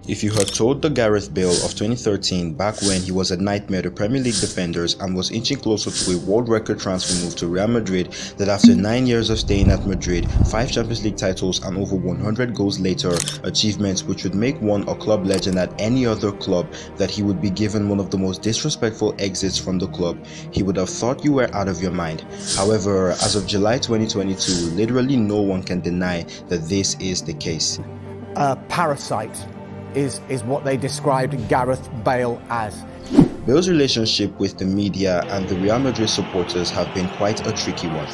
If you had told the Gareth Bale of 2013, back when he was a nightmare to Premier League defenders and was inching closer to a world record transfer move to Real Madrid, that after 9 years of staying at Madrid, 5 Champions League titles and over 100 goals later, achievements which would make one a club legend at any other club, that he would be given one of the most disrespectful exits from the club, he would have thought you were out of your mind. However, as of July 2022, literally no one can deny that this is the case. Parasite is what they described Gareth Bale as. Bale's relationship with the media and the Real Madrid supporters have been quite a tricky one.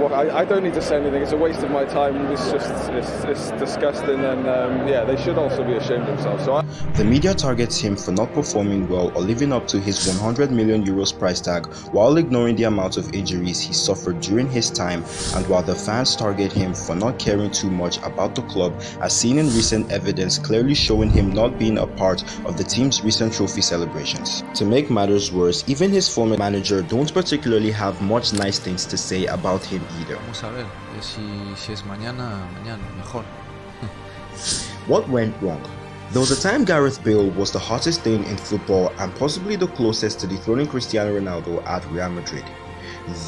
Well, I don't need to say anything. It's a waste of my time. It's disgusting, and yeah, they should also be ashamed of themselves. The media targets him for not performing well or living up to his 100 million euros price tag, while ignoring the amount of injuries he suffered during his time, and while the fans target him for not caring too much about the club, as seen in recent evidence clearly showing him not being a part of the team's recent trophy celebrations. To make matters worse, even his former manager don't particularly have much nice things to say about him either. Vamos a ver si es mañana mejor. What went wrong? There was a time Gareth Bale was the hottest thing in football and possibly the closest to dethroning Cristiano Ronaldo at Real Madrid.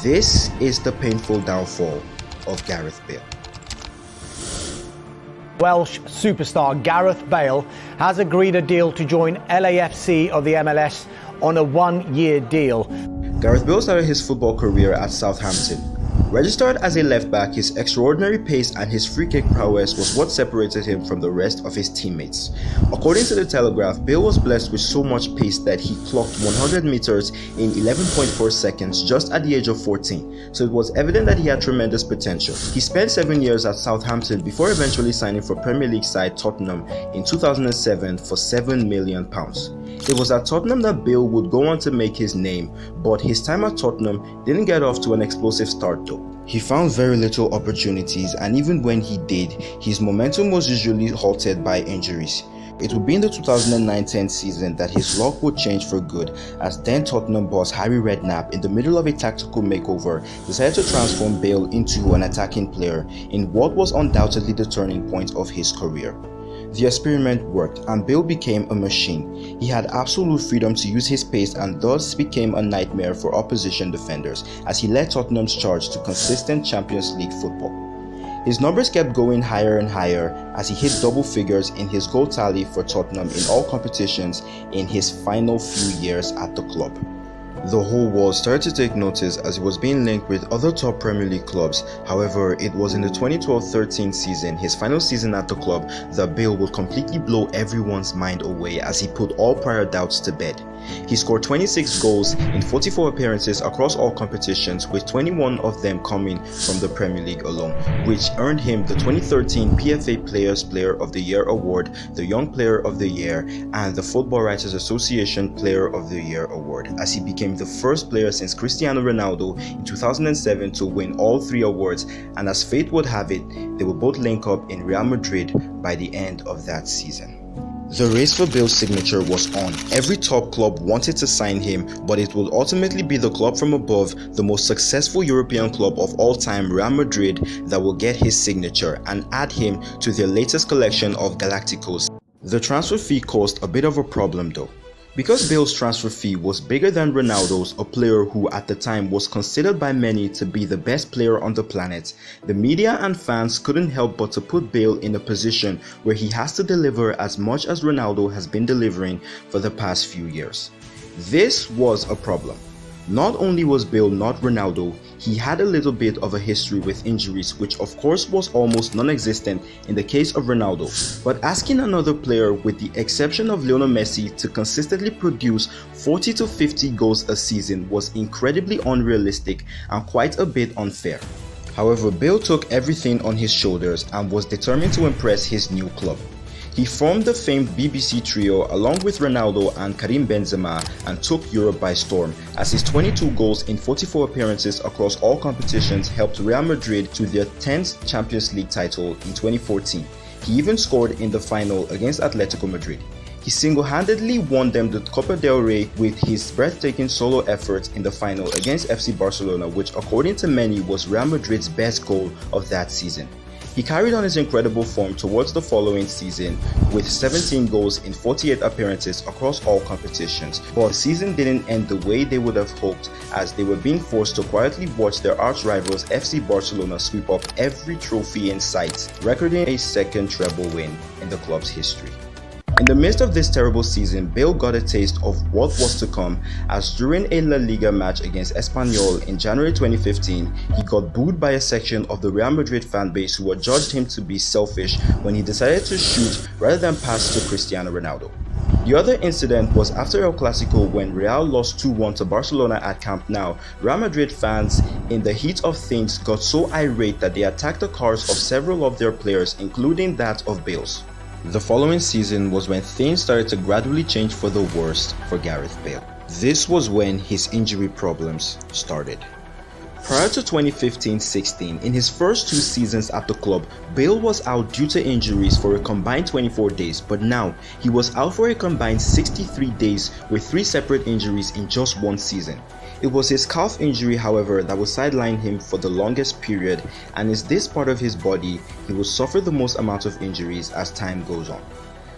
This is the painful downfall of Gareth Bale. Welsh superstar Gareth Bale has agreed a deal to join LAFC of the MLS on a 1-year deal. Gareth Bale started his football career at Southampton. Registered as a left-back, his extraordinary pace and his free-kick prowess was what separated him from the rest of his teammates. According to the Telegraph, Bale was blessed with so much pace that he clocked 100 meters in 11.4 seconds just at the age of 14, so it was evident that he had tremendous potential. He spent 7 years at Southampton before eventually signing for Premier League side Tottenham in 2007 for £7 million. It was at Tottenham that Bale would go on to make his name, but his time at Tottenham didn't get off to an explosive start though. He found very little opportunities, and even when he did, his momentum was usually halted by injuries. It would be in the 2009-10 season that his luck would change for good, as then Tottenham boss Harry Redknapp, in the middle of a tactical makeover, decided to transform Bale into an attacking player in what was undoubtedly the turning point of his career. The experiment worked, and Bale became a machine. He had absolute freedom to use his pace and thus became a nightmare for opposition defenders as he led Tottenham's charge to consistent Champions League football. His numbers kept going higher and higher as he hit double figures in his goal tally for Tottenham in all competitions in his final few years at the club. The whole world started to take notice as he was being linked with other top Premier League clubs. However, it was in the 2012-13 season, his final season at the club, that Bale would completely blow everyone's mind away as he put all prior doubts to bed. He scored 26 goals in 44 appearances across all competitions, with 21 of them coming from the Premier League alone, which earned him the 2013 PFA Players Player of the Year award, the Young Player of the Year, and the Football Writers Association Player of the Year award, as he became the first player since Cristiano Ronaldo in 2007 to win all 3 awards, and as fate would have it, they will both link up in Real Madrid by the end of that season. The race for Bale's signature was on. Every top club wanted to sign him, but it would ultimately be the club from above, the most successful European club of all time, Real Madrid, that will get his signature and add him to their latest collection of Galacticos. The transfer fee caused a bit of a problem though. Because Bale's transfer fee was bigger than Ronaldo's, a player who at the time was considered by many to be the best player on the planet, the media and fans couldn't help but to put Bale in a position where he has to deliver as much as Ronaldo has been delivering for the past few years. This was a problem. Not only was Bale not Ronaldo, he had a little bit of a history with injuries, which of course was almost non-existent in the case of Ronaldo. But asking another player, with the exception of Lionel Messi, to consistently produce 40 to 50 goals a season was incredibly unrealistic and quite a bit unfair. However, Bale took everything on his shoulders and was determined to impress his new club. He formed the famed BBC trio along with Ronaldo and Karim Benzema and took Europe by storm, as his 22 goals in 44 appearances across all competitions helped Real Madrid to their 10th Champions League title in 2014. He even scored in the final against Atletico Madrid. He single-handedly won them the Copa del Rey with his breathtaking solo effort in the final against FC Barcelona, which according to many was Real Madrid's best goal of that season. He carried on his incredible form towards the following season with 17 goals in 48 appearances across all competitions, but the season didn't end the way they would have hoped, as they were being forced to quietly watch their arch rivals FC Barcelona sweep up every trophy in sight, recording a second treble win in the club's history. In the midst of this terrible season, Bale got a taste of what was to come, as during a La Liga match against Espanyol in January 2015, he got booed by a section of the Real Madrid fan base who adjudged him to be selfish when he decided to shoot rather than pass to Cristiano Ronaldo. The other incident was after El Clasico when Real lost 2-1 to Barcelona at Camp Nou. Real Madrid fans, in the heat of things, got so irate that they attacked the cars of several of their players, including that of Bale's. The following season was when things started to gradually change for the worst for Gareth Bale. This was when his injury problems started. Prior to 2015-16, in his first 2 seasons at the club, Bale was out due to injuries for a combined 24 days, but now he was out for a combined 63 days with 3 separate injuries in just 1 season. It was his calf injury, however, that would sideline him for the longest period, and is this part of his body he will suffer the most amount of injuries as time goes on.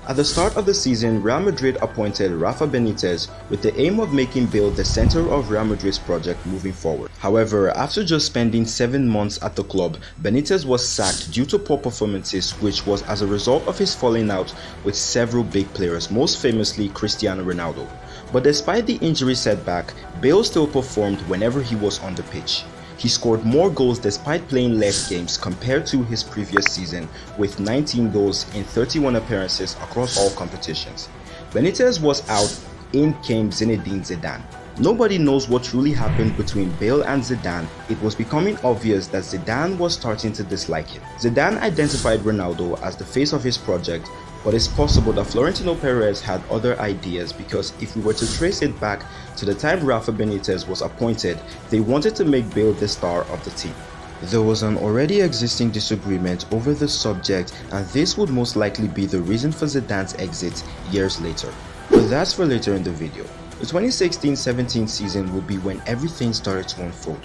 At the start of the season, Real Madrid appointed Rafa Benitez with the aim of making Bale the center of Real Madrid's project moving forward. However, after just spending 7 months at the club, Benitez was sacked due to poor performances, which was as a result of his falling out with several big players, most famously Cristiano Ronaldo. But despite the injury setback, Bale still performed whenever he was on the pitch. He scored more goals despite playing less games compared to his previous season, with 19 goals in 31 appearances across all competitions. Benitez was out, in came Zinedine Zidane. Nobody knows what truly happened between Bale and Zidane. It was becoming obvious that Zidane was starting to dislike him. Zidane identified Ronaldo as the face of his project, but it's possible that Florentino Perez had other ideas, because if we were to trace it back to the time Rafa Benitez was appointed, they wanted to make Bale the star of the team. There was an already existing disagreement over the subject, and this would most likely be the reason for Zidane's exit years later. But that's for later in the video. The 2016-17 season would be when everything started to unfold.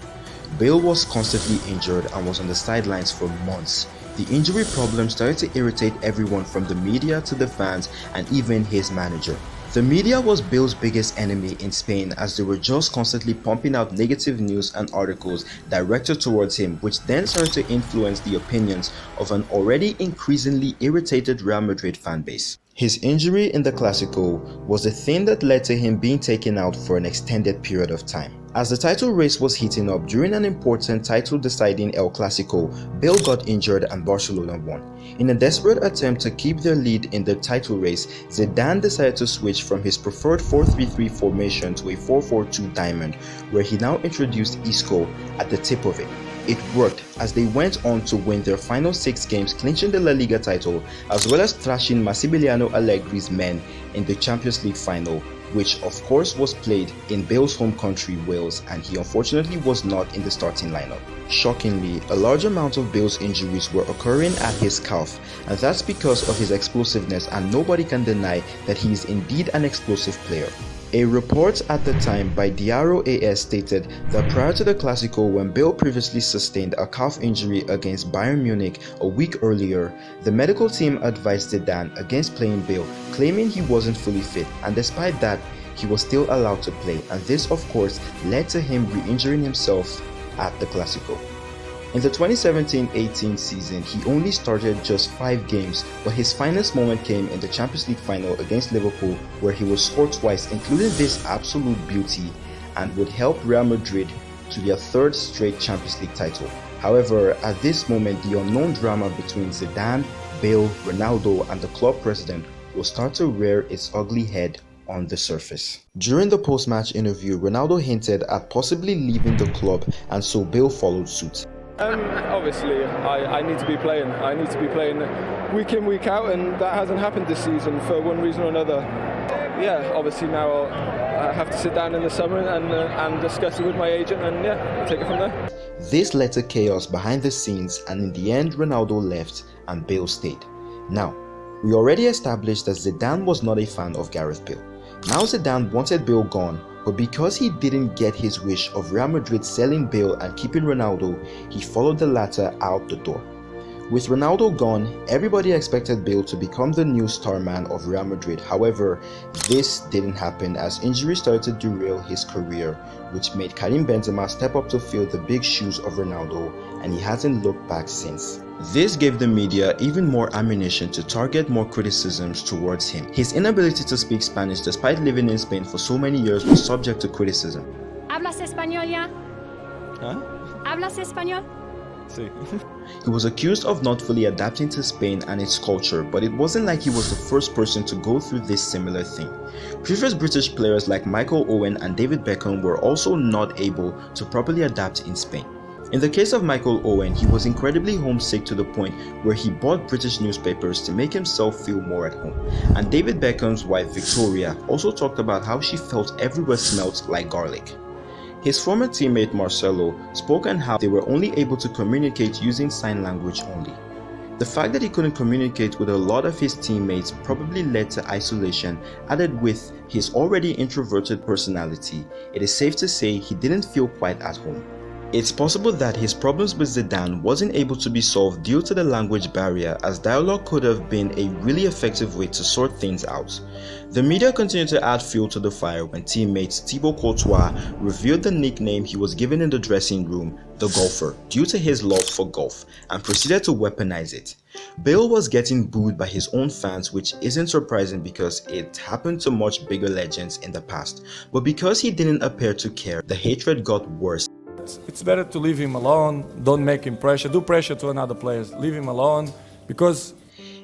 Bale was constantly injured and was on the sidelines for months. The injury problem started to irritate everyone from the media to the fans and even his manager. The media was Bale's biggest enemy in Spain, as they were just constantly pumping out negative news and articles directed towards him, which then started to influence the opinions of an already increasingly irritated Real Madrid fan base. His injury in the Clasico was the thing that led to him being taken out for an extended period of time. As the title race was heating up during an important title-deciding El Clasico, Bale got injured and Barcelona won. In a desperate attempt to keep their lead in the title race, Zidane decided to switch from his preferred 4-3-3 formation to a 4-4-2 diamond, where he now introduced Isco at the tip of it. It worked, as they went on to win their final 6 games, clinching the La Liga title, as well as thrashing Massimiliano Allegri's men in the Champions League final, which of course was played in Bale's home country, Wales, and he unfortunately was not in the starting lineup. Shockingly, a large amount of Bale's injuries were occurring at his calf, and that's because of his explosiveness, and nobody can deny that he is indeed an explosive player. A report at the time by Diario AS stated that prior to the Clasico, when Bale previously sustained a calf injury against Bayern Munich a week earlier, the medical team advised Zidane against playing Bale, claiming he wasn't fully fit, and despite that, he was still allowed to play, and this of course led to him re-injuring himself at the Clasico. In the 2017-18 season, he only started just 5 games, but his finest moment came in the Champions League final against Liverpool, where he was scored twice, including this absolute beauty, and would help Real Madrid to their 3rd straight Champions League title. However, at this moment, the unknown drama between Zidane, Bale, Ronaldo, and the club president will start to rear its ugly head on the surface. During the post-match interview, Ronaldo hinted at possibly leaving the club, and so Bale followed suit. Obviously, I need to be playing. I need to be playing week in, week out, and that hasn't happened this season for one reason or another. Yeah, obviously now I'll have to sit down in the summer and discuss it with my agent, and yeah, take it from there. This led to chaos behind the scenes, and in the end, Ronaldo left and Bale stayed. Now, we already established that Zidane was not a fan of Gareth Bale. Now Zidane wanted Bale gone, but because he didn't get his wish of Real Madrid selling Bale and keeping Ronaldo, he followed the latter out the door. With Ronaldo gone, everybody expected Bale to become the new star man of Real Madrid. However, this didn't happen as injuries started to derail his career, which made Karim Benzema step up to fill the big shoes of Ronaldo, and he hasn't looked back since. This gave the media even more ammunition to target more criticisms towards him. His inability to speak Spanish despite living in Spain for so many years was subject to criticism. ¿Hablas español ya? Huh? ¿Hablas español? Sí. He was accused of not fully adapting to Spain and its culture, but it wasn't like he was the first person to go through this similar thing. Previous British players like Michael Owen and David Beckham were also not able to properly adapt in Spain. In the case of Michael Owen, he was incredibly homesick to the point where he bought British newspapers to make himself feel more at home. And David Beckham's wife Victoria also talked about how she felt everywhere smelt like garlic. His former teammate Marcelo spoke on how they were only able to communicate using sign language only. The fact that he couldn't communicate with a lot of his teammates probably led to isolation, added with his already introverted personality. It is safe to say he didn't feel quite at home. It's possible that his problems with Zidane wasn't able to be solved due to the language barrier, as dialogue could have been a really effective way to sort things out. The media continued to add fuel to the fire when teammates Thibaut Courtois revealed the nickname he was given in the dressing room, the golfer, due to his love for golf, and proceeded to weaponize it. Bale was getting booed by his own fans, which isn't surprising because it happened to much bigger legends in the past, but because he didn't appear to care, the hatred got worse. It's better to leave him alone, don't make him pressure, do pressure to another players, leave him alone, because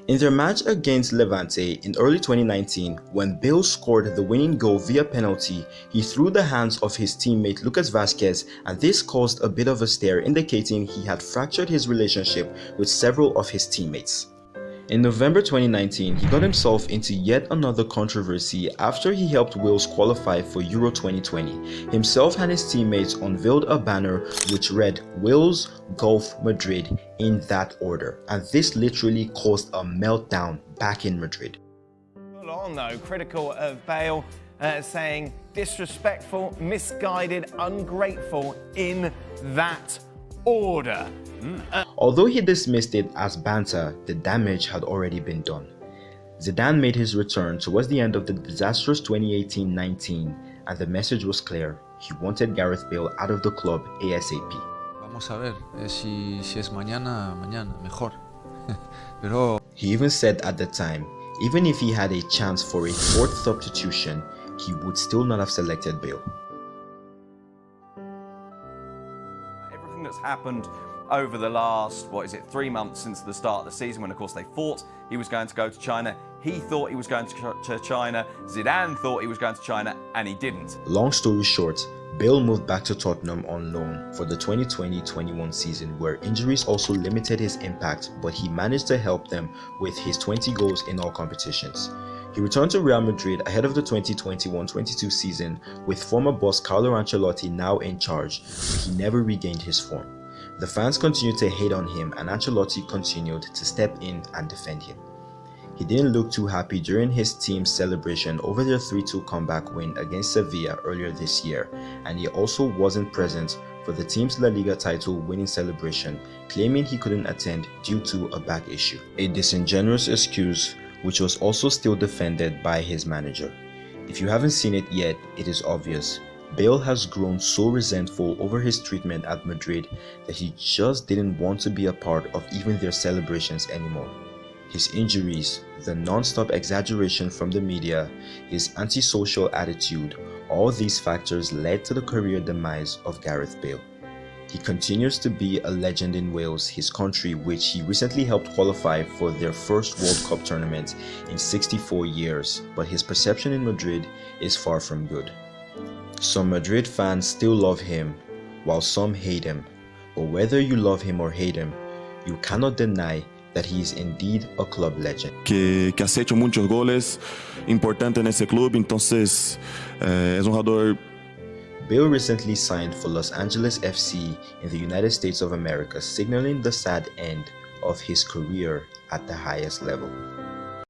in their match against Levante in early 2019, when Bale scored the winning goal via penalty, he threw the hands of his teammate Lucas Vazquez, and this caused a bit of a stir, indicating he had fractured his relationship with several of his teammates. In November 2019, he got himself into yet another controversy after he helped Wales qualify for Euro 2020. Himself and his teammates unveiled a banner which read Wales, Golf, Madrid in that order, and this literally caused a meltdown back in Madrid. Full on though, critical of Bale, saying disrespectful, misguided, ungrateful in that order. Although he dismissed it as banter, the damage had already been done. Zidane made his return towards the end of the disastrous 2018-19, and the message was clear. He wanted Gareth Bale out of the club ASAP. Vamos a ver, si es mañana, mejor. Pero He even said at the time, even if he had a chance for a fourth substitution, he would still not have selected Bale. Everything that's happened over the last, 3 months since the start of the season, when of course they thought he was going to go to China. He thought he was going to China. Zidane thought he was going to China, and he didn't. Long story short, Bale moved back to Tottenham on loan for the 2020-21 season, where injuries also limited his impact, but he managed to help them with his 20 goals in all competitions. He returned to Real Madrid ahead of the 2021-22 season, with former boss Carlo Ancelotti now in charge, but he never regained his form. The fans continued to hate on him, and Ancelotti continued to step in and defend him. He didn't look too happy during his team's celebration over their 3-2 comeback win against Sevilla earlier this year, and he also wasn't present for the team's La Liga title winning celebration, claiming he couldn't attend due to a back issue. A disingenuous excuse which was also still defended by his manager. If you haven't seen it yet, it is obvious. Bale has grown so resentful over his treatment at Madrid that he just didn't want to be a part of even their celebrations anymore. His injuries, the non-stop exaggeration from the media, his antisocial attitude, all these factors led to the career demise of Gareth Bale. He continues to be a legend in Wales, his country, which he recently helped qualify for their first World Cup tournament in 64 years, but his perception in Madrid is far from good. Some Madrid fans still love him, while some hate him. But whether you love him or hate him, you cannot deny that he is indeed a club legend. Que ha hecho muchos goles importantes en ese club, entonces es un jugador. Bale recently signed for Los Angeles FC in the United States of America, signaling the sad end of his career at the highest level.